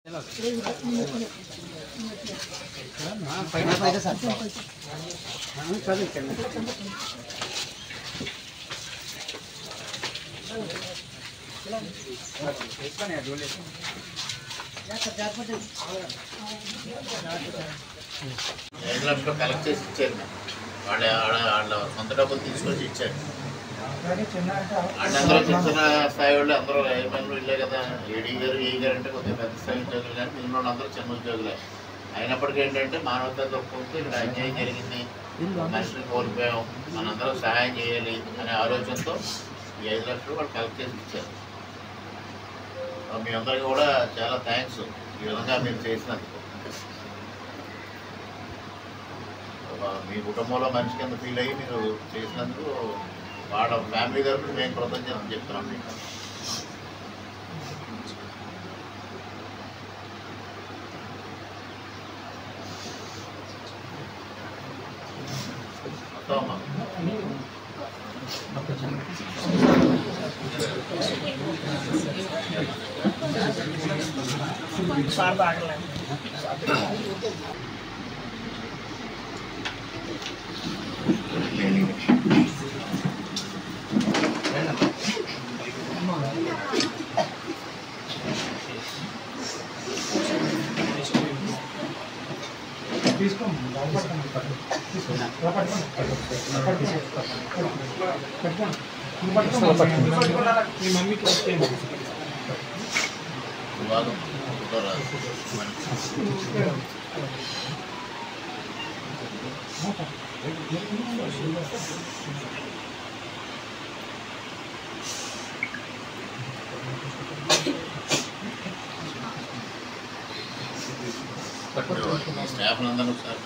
Collect చేసి ఇచ్చారు వాళ్ళ సొంత డబ్బులు తీసుకొచ్చి ఇచ్చారు. అంటే అందరూ చిన్న చిన్న స్థాయి వాళ్ళు అందరూ ఏమైనా ఇల్లే కదా. ఏడీ గారు ఏ గారు అంటే కొద్దిగా పెద్ద స్థాయి ఉద్యోగులు, కానీ మిగిలిన వాళ్ళు అందరూ చిన్న ఉద్యోగులే. అయినప్పటికీ ఏంటంటే మానవతా తక్కువతో ఇక్కడ అన్యాయం జరిగింది, మనిషిని కోల్పోయాం, మనందరం సహాయం చేయాలి అనే ఆలోచనతో ఈ 5 లక్షలు వాళ్ళు కలెక్ట్ చేసి ఇచ్చారు. మీ అందరికీ కూడా చాలా థ్యాంక్స్ ఈ విధంగా మీరు చేసినందుకు. మీ కుటుంబంలో మనిషి కింద ఫీల్ అయ్యి మీరు చేసినందుకు వాళ్ళ ఫ్యామిలీ తరఫున మేము కృతజ్ఞతలు చెప్తున్నాం మీకు. అమ్మా స్టాఫ్ అందరూ ఒకసారి